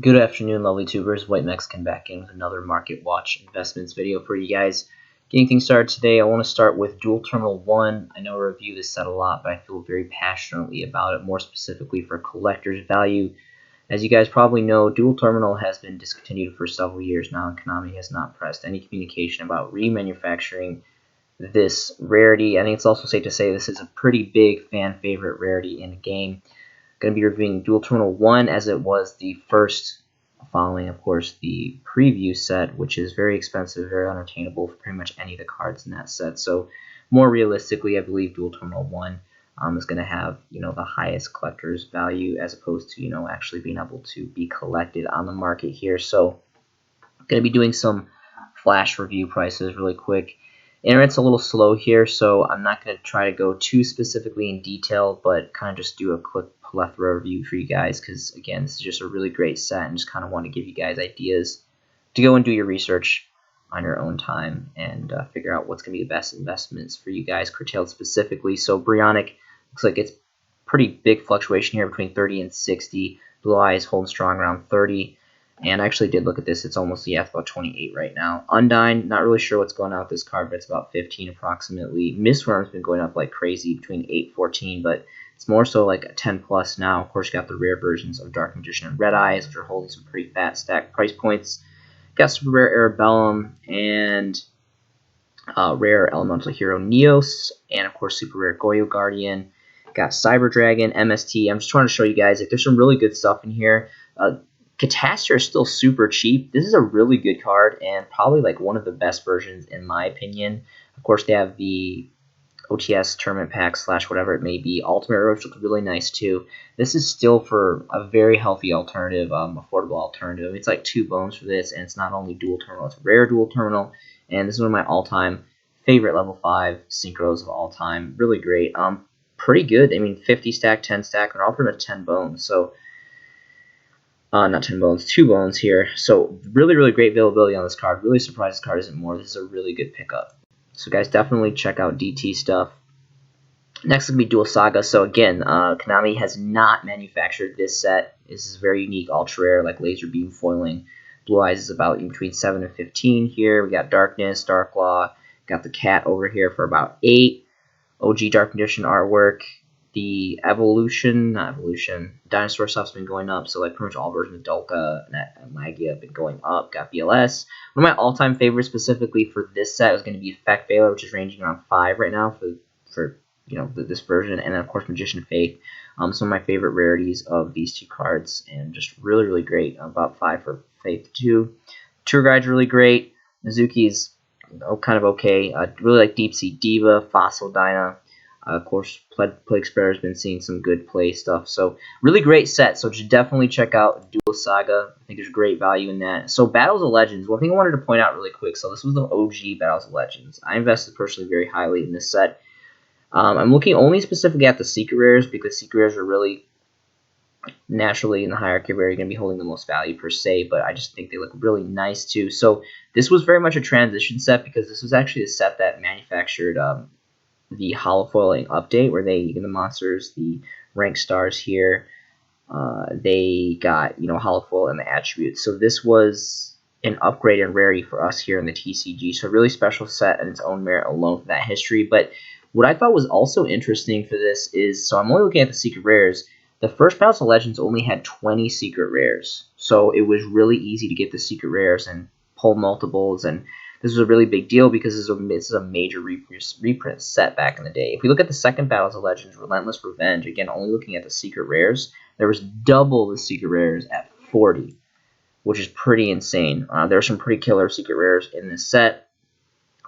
Good afternoon, lovely tubers. White Mexican back in with another Market Watch investments video for you guys. Getting things started today, I want to start with Dual Terminal 1. I know I review this set a lot, but I feel very passionately about it, more specifically for collector's value. As you guys probably know, Dual Terminal has been discontinued for several years now, and Konami has not pressed any communication about remanufacturing this rarity. I think it's also safe to say this is a pretty big fan favorite rarity in the game. Going to be reviewing Dual Terminal 1 as it was the first, following, of course, the preview set, which is very expensive, very unattainable for pretty much any of the cards in that set. So, more realistically, I believe Dual Terminal 1 is going to have, the highest collector's value as opposed to, actually being able to be collected on the market here. So, I'm going to be doing some flash review prices really quick. Internet's a little slow here, so I'm not going to try to go too specifically in detail, but kind of just do a quick plethora review for you guys because, again, this is just a really great set and just kind of want to give you guys ideas to go and do your research on your own time and figure out what's going to be the best investments for you guys, curtailed specifically. So Brionic looks like it's pretty big fluctuation here between 30 and 60. Blue Eyes holding strong around 30. And I actually did look at this. It's almost, it's about 28 right now. Undyne, not really sure what's going on with this card, but it's about 15 approximately. Mistworm's been going up like crazy between 8 and 14, but it's more so like a 10 plus now. Of course, you got the rare versions of Dark Magician and Red Eyes, which are holding some pretty fat stack price points. Got super rare Arabellum and rare Elemental Hero Neos, and of course, super rare Goyo Guardian. Got Cyber Dragon, MST. I'm just trying to show you guys, like, there's some really good stuff in here. Catastor is still super cheap. This is a really good card and probably like one of the best versions in my opinion. Of course, they have the OTS tournament pack / whatever it may be. Ultimate Roach looks really nice too. This is still for a very healthy alternative, affordable alternative. It's like 2 bones for this, and it's not only dual terminal, it's rare dual terminal, and this is one of my all-time favorite level 5 synchros of all time. Really great. Pretty good. I mean, 50 stack, 10 stack, and all pretty much 10 bones. So not 10 bones, 2 bones here. So really, really great availability on this card. Really surprised this card isn't more. This is a really good pickup. So guys, definitely check out DT stuff. Next will be Dual Saga. So again, Konami has not manufactured this set. This is very unique, ultra rare, like laser beam foiling. Blue Eyes is about in between 7 and 15 here. We got Darkness, Dark Law. Got the cat over here for about 8. OG Dark Magician artwork. The dinosaur stuff's been going up, so like pretty much all versions of Dolka and Lagia have been going up. Got BLS. One of my all-time favorites specifically for this set was going to be Effect Veiler, which is ranging around 5 right now for this version, and then of course Magician Faith. Some of my favorite rarities of these 2 cards, and just really, really great. About 5 for Faith 2. Tour Guide's really great. Mizuki's kind of okay. Really like Deep Sea Diva, Fossil Dyna. Of course, Plague Spreader has been seeing some good play stuff. So, really great set. So, just definitely check out Dual Saga. I think there's great value in that. So, Battles of Legends. One thing I wanted to point out really quick. So, this was the OG Battles of Legends. I invested personally very highly in this set. I'm looking only specifically at the Secret Rares because Secret Rares are really naturally in the hierarchy of rare going to be holding the most value per se, but I just think they look really nice too. So, this was very much a transition set because this was actually a set that manufactured the holofoiling update where they, the monsters, the rank stars here, they got, holofoil and the attributes. So this was an upgrade in rarity for us here in the TCG. So a really special set in its own merit alone for that history. But what I thought was also interesting for this is, so I'm only looking at the secret rares. The first Battles of Legends only had 20 secret rares. So it was really easy to get the secret rares and pull multiples, and this was a really big deal because this is a major reprint set back in the day. If we look at the second Battles of Legends, Relentless Revenge, again, only looking at the secret rares, there was double the secret rares at 40, which is pretty insane. There are some pretty killer secret rares in this set,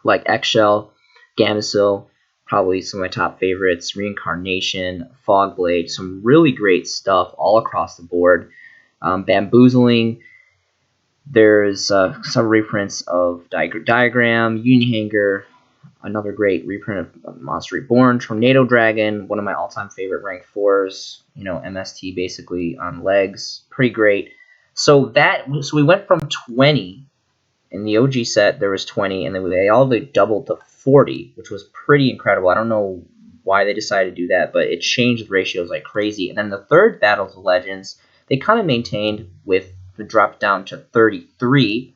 like Eggshell, Gamecill, probably some of my top favorites, Reincarnation, Fogblade, some really great stuff all across the board. Bamboozling. There's some reprints of Diagram, Union Hanger, another great reprint of Monster Reborn, Tornado Dragon, one of my all-time favorite rank 4s, MST basically on legs, pretty great. So we went from 20 in the OG set. There was 20, and then they doubled to 40, which was pretty incredible. I don't know why they decided to do that, but it changed the ratios like crazy. And then the third Battles of Legends, they kind of maintained with We dropped down to 33.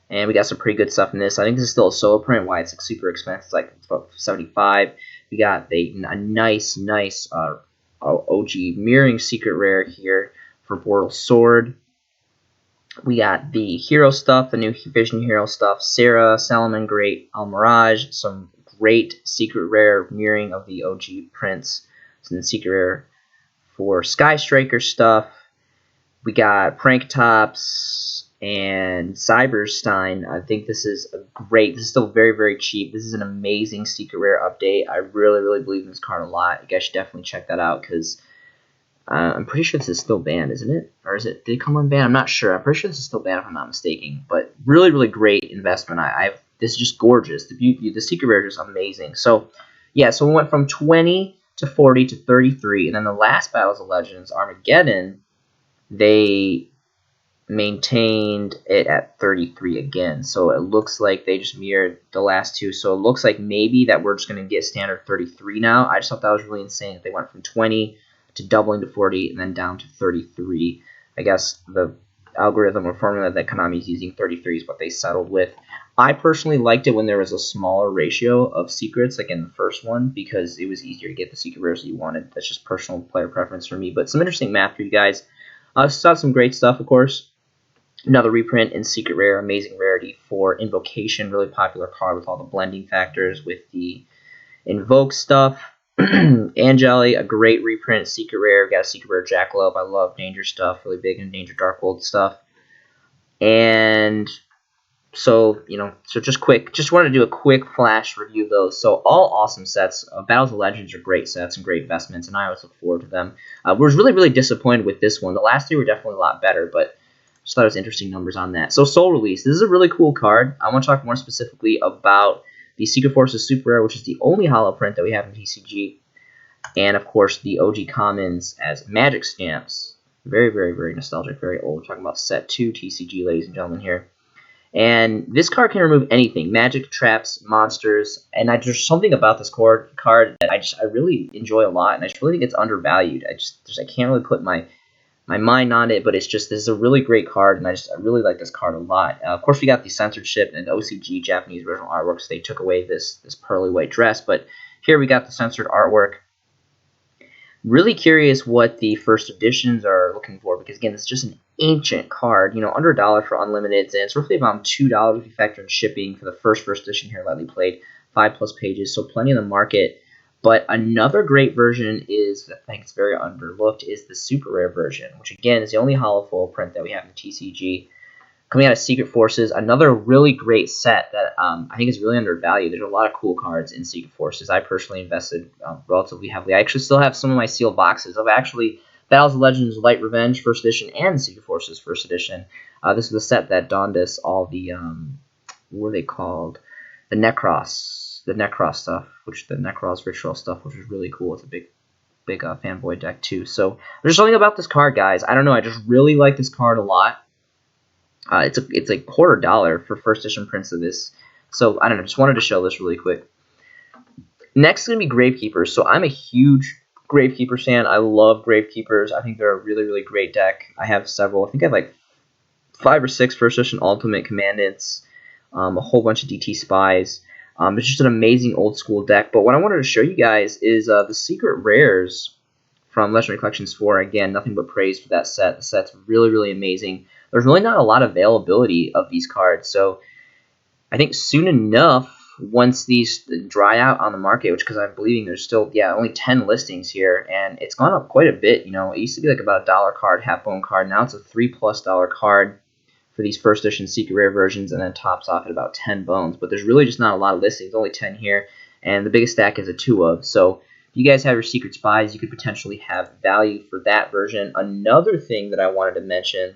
And we got some pretty good stuff in this. I think this is still a solo print. Why it's like super expensive. It's about 75. We got a nice OG mirroring secret rare here for Bortle Sword. We got the hero stuff, the new Vision Hero stuff. Sarah, Salamangreat, Almirage. Some great secret rare mirroring of the OG prints. Some secret rare for Sky Striker stuff. We got Prank Tops and Cyberstein. I think this is great. This is still very, very cheap. This is an amazing secret rare update. I really, really believe in this card a lot. You guys should definitely check that out because I'm pretty sure this is still banned, isn't it? Or is it? Did it come on ban? I'm not sure. I'm pretty sure this is still banned if I'm not mistaken. But really, really great investment. This is just gorgeous. The secret rare is just amazing. So yeah, so we went from 20 to 40 to 33, and then the last Battles of Legends, Armageddon, they maintained it at 33 again. So it looks like they just mirrored the last two. So it looks like maybe that we're just going to get standard 33 now. I just thought that was really insane that they went from 20 to doubling to 40 and then down to 33. I guess the algorithm or formula that Konami is using, 33 is what they settled with. I personally liked it when there was a smaller ratio of secrets, like in the first one, because it was easier to get the secret rares that you wanted. That's just personal player preference for me. But some interesting math for you guys. Saw some great stuff, of course. Another reprint in Secret Rare, Amazing Rarity for Invocation, really popular card with all the blending factors with the Invoke stuff. Angeli, a great reprint, Secret Rare. Got a Secret Rare Jackalope. I love Danger stuff, really big in Danger Dark World stuff. And so, so just wanted to do a quick flash review of those. So all awesome sets. Battles of Legends are great sets and great investments, and I always look forward to them. Was really, really disappointed with this one. The last three were definitely a lot better, but just thought it was interesting numbers on that. So Soul Release. This is a really cool card. I want to talk more specifically about the Secret Forces Super Rare, which is the only holo print that we have in TCG. And, of course, the OG Commons as Magic Stamps. Very, very, very nostalgic, very old. We're talking about set 2 TCG, ladies and gentlemen, here. And this card can remove anything, magic, traps, monsters, and there's something about this card that I really enjoy a lot, and I just really think it's undervalued. I can't really put my mind on it, but it's just, this is a really great card, and I really like this card a lot. Of course, we got the censorship and the OCG Japanese original artwork, so they took away this pearly white dress, but here we got the censored artwork. Really curious what the first editions are looking for, because again, it's just an ancient card, under $1 for unlimited, and it's roughly about $2 if you factor in shipping for the first edition here, lightly played, 5+ pages, so plenty in the market. But another great version is, I think it's very underlooked, is the super rare version, which again is the only holo foil print that we have in TCG. Coming out of Secret Forces, another really great set that I think is really undervalued. There's a lot of cool cards in Secret Forces. I personally invested relatively heavily. I actually still have some of my sealed boxes of actually Battles of Legends Light Revenge First Edition and Secret Forces First Edition. This is the set that donned us all the, what are they called? The Necros stuff, which the Necros Ritual stuff, which was really cool. It's a big fanboy deck too. So there's something about this card, guys. I don't know. I just really like this card a lot. It's a $quarter for first edition prints of this. So, I don't know, just wanted to show this really quick. Next is going to be Gravekeepers. So, I'm a huge Gravekeepers fan. I love Gravekeepers. I think they're a really, really great deck. I have several. I think I have like 5 or 6 first edition Ultimate Commandants, a whole bunch of DT Spies. It's just an amazing old school deck. But what I wanted to show you guys is the Secret Rares from Legendary Collections 4. Again, nothing but praise for that set. The set's really, really amazing. There's really not a lot of availability of these cards, so I think soon enough, once these dry out on the market, which, because I'm believing there's still, only 10 listings here, and it's gone up quite a bit. It used to be like about $1 card, half bone card. Now it's a $3+ card for these first edition secret rare versions, and then tops off at about 10 bones. But there's really just not a lot of listings, only 10 here, and the biggest stack is a 2 of. So if you guys have your Secret Spies, you could potentially have value for that version. Another thing that I wanted to mention,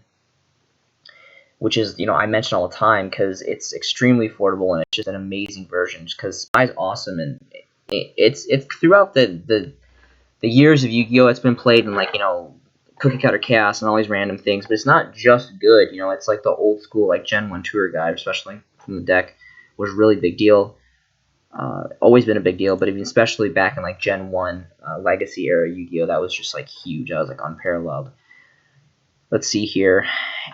which is, I mention all the time because it's extremely affordable and it's just an amazing version. Just because Spy's awesome, and it's throughout the years of Yu-Gi-Oh! It's been played in Cookie Cutter Chaos and all these random things, but it's not just good. It's like the old school Gen 1 Tour Guide, especially from the deck, was a really big deal. Always been a big deal, but even especially back in Gen 1 Legacy era Yu-Gi-Oh! That was just huge. That was unparalleled. let's see here,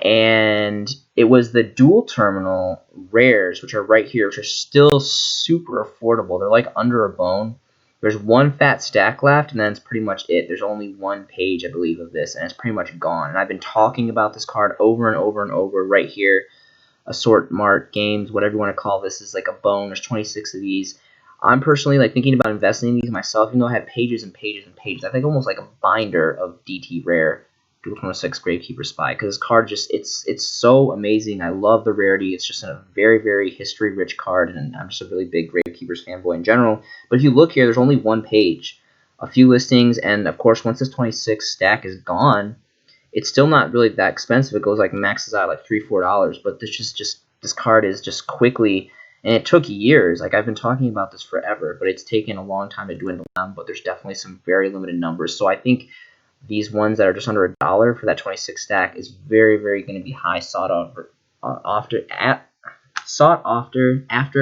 and it was the dual terminal rares, which are right here, which are still super affordable. They're like under a bone. There's one fat stack left, and then it's pretty much it. There's only one page, I believe, of this, and it's pretty much gone. And I've been talking about this card over and over and over right here. Assort Mart Games, whatever you want to call this, is like a bone. There's 26 of these. I'm personally like thinking about investing in these myself, even though I have pages and pages and pages. I think almost like a binder of DT Rare Dual 26 Gravekeeper Spy, because this card just it's so amazing. I love the rarity. It's just a very, very history rich card, and I'm just a really big Gravekeepers fanboy in general. But if you look here, there's only one page, a few listings, and of course once this 26 stack is gone, it's still not really that expensive. It goes like maxes out like $3-4, but this card is just quickly, and it took years. Like I've been talking about this forever, but it's taken a long time to dwindle down. But there's definitely some very limited numbers. So I think these ones that are just under $1 for that 26 stack is very, very going to be high sought after. After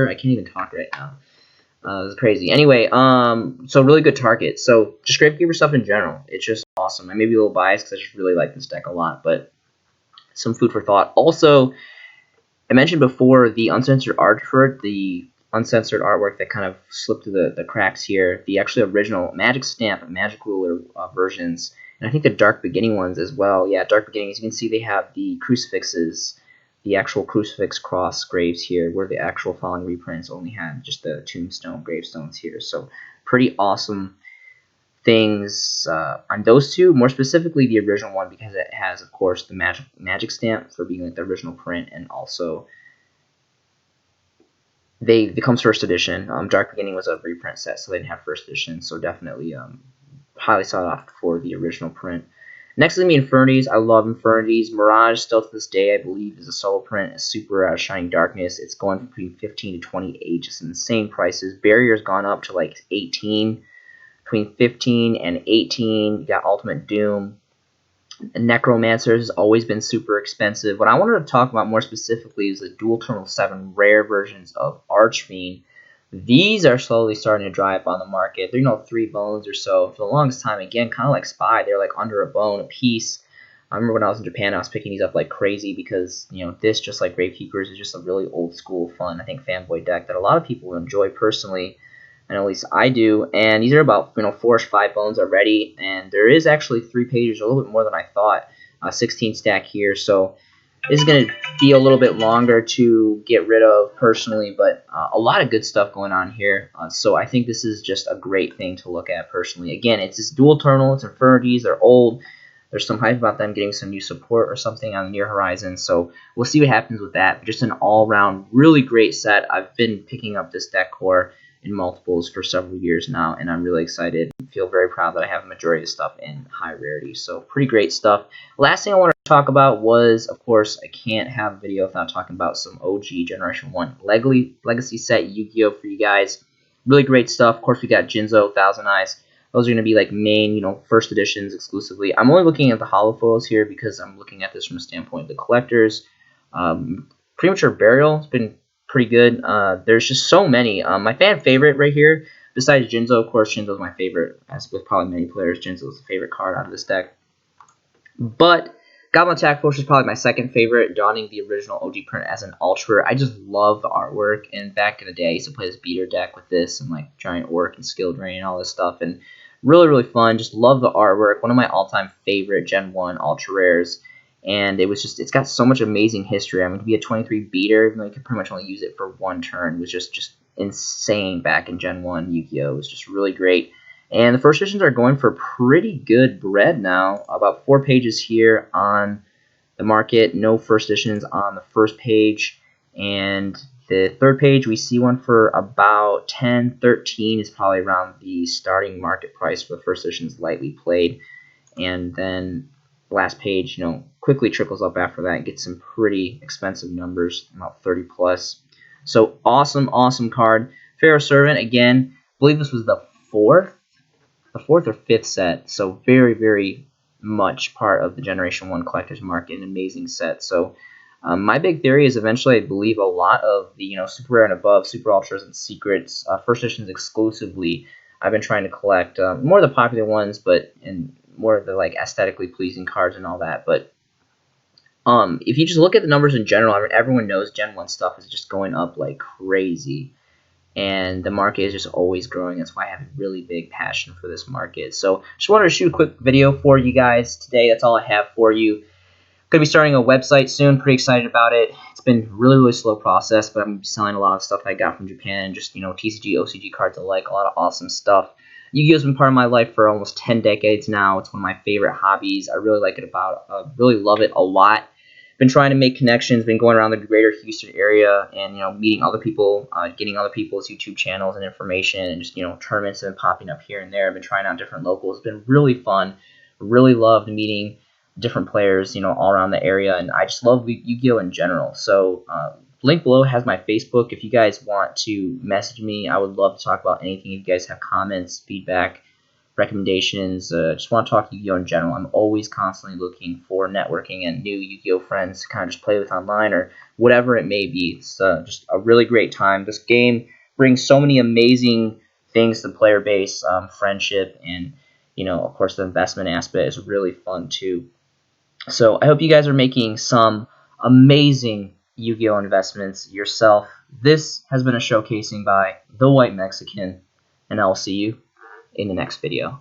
I can't even talk right now. It's crazy. Anyway, so really good target. So just Gravekeeper stuff in general, it's just awesome. I may be a little biased because I just really like this deck a lot, but some food for thought. Also, I mentioned before the uncensored art for it, the uncensored artwork that kind of slipped through the cracks here. The actually original Magic Stamp, Magic Ruler versions, and I think the Dark Beginning ones as well. Yeah, Dark Beginnings. You can see they have the crucifixes, the actual crucifix cross graves here, where the actual Falling reprints only had just the tombstone gravestones here. So pretty awesome things on those two. More specifically, the original one, because it has, of course, the magic stamp for being like the original print, and also it becomes first edition. Dark Beginning was a reprint set, so they didn't have first edition. So definitely highly sought after for the original print. Next is going to be Infernities. I love Infernities. Mirage, still to this day, I believe, is a solo print. A super Shining Darkness. It's going from between 15 to 28, just insane prices. Barrier's gone up to like 18. Between 15 and 18, you got Ultimate Doom. Necromancers has always been super expensive. What I wanted to talk about more specifically is the Dual Terminal 7 rare versions of Archfiend. These are slowly starting to dry up on the market. They're 3 bones or so. For the longest time, again, kind of like Spy, they're like under a bone a piece. I remember when I was in Japan, I was picking these up like crazy because, this, just like Gravekeepers, is just a really old school, fun, I think, fanboy deck that a lot of people enjoy personally, and at least I do. And these are about 4 or 5 bones already, and there is actually 3 pages, a little bit more than I thought. 16 stack here, so this is going to be a little bit longer to get rid of personally, but a lot of good stuff going on here. So I think this is just a great thing to look at personally. Again, it's this dual terminal, it's Infinities, they're old. There's some hype about them getting some new support or something on the near horizon, so we'll see what happens with that. But just an all-around really great set. I've been picking up this deck core in multiples for several years now, and I'm really excited. I feel very proud that I have a majority of stuff in high rarity, so pretty great stuff. Last thing I wanted to talk about was, of course, I can't have a video without talking about some OG Generation 1 Legacy set Yu-Gi-Oh! For you guys. Really great stuff. Of course, we got Jinzo, Thousand Eyes. Those are going to be like main, first editions exclusively. I'm only looking at the holo foils here because I'm looking at this from a standpoint of the collectors. Premature Burial has been pretty good. There's just so many. My fan favorite right here, besides Jinzo, of course, Jinzo's my favorite, as with probably many players. Jinzo's the favorite card out of this deck. But Goblin Attack Force is probably my second favorite, donning the original OG print as an Ultra. I just love the artwork, and back in the day, I used to play this beater deck with this, and like Giant Orc and Skill Drain and all this stuff, and really, really fun. Just love the artwork. One of my all-time favorite Gen 1 Ultra Rares. And it's got so much amazing history. I mean, to be a 23 beater, even though you could pretty much only use it for 1 turn, was just insane back in Gen 1 Yu-Gi-Oh! It was just really great. And the first editions are going for pretty good bread now. About 4 pages here on the market. No first editions on the first page. And the third page, we see one for about 10, 13 is probably around the starting market price for the first editions lightly played. And then the last page, quickly trickles up after that and gets some pretty expensive numbers, about 30 plus. So awesome, awesome card. Pharaoh Servant, again, I believe this was the fourth or 5th set. So very, very much part of the Generation 1 collector's market, an amazing set. So my big theory is eventually I believe a lot of the super rare and above, super ultras and secrets, first editions exclusively, I've been trying to collect more of the popular ones, but more of the like aesthetically pleasing cards and all that. But If you just look at the numbers in general, I mean, everyone knows Gen 1 stuff is just going up like crazy. And the market is just always growing. That's why I have a really big passion for this market. So just wanted to shoot a quick video for you guys today. That's all I have for you. Going to be starting a website soon. Pretty excited about it. It's been really slow process, but I'm selling a lot of stuff I got from Japan. Just, TCG, OCG cards alike. A lot of awesome stuff. Yu-Gi-Oh's been part of my life for almost 10 decades now. It's one of my favorite hobbies. I really like it really love it a lot. Been trying to make connections, been going around the greater Houston area and, meeting other people, getting other people's YouTube channels and information, and just, tournaments have been popping up here and there. I've been trying out different locals. It's been really fun. Really loved meeting different players, all around the area, and I just love Yu-Gi-Oh in general. So link below has my Facebook. If you guys want to message me, I would love to talk about anything. If you guys have comments, feedback, recommendations, just want to talk Yu-Gi-Oh in general. I'm always constantly looking for networking and new Yu-Gi-Oh friends to kind of just play with online or whatever it may be. It's just a really great time. This game brings so many amazing things to the player base, friendship, and of course the investment aspect is really fun too. So I hope you guys are making some amazing Yu-Gi-Oh investments yourself. This has been a showcasing by The White Mexican, and I will see you in the next video.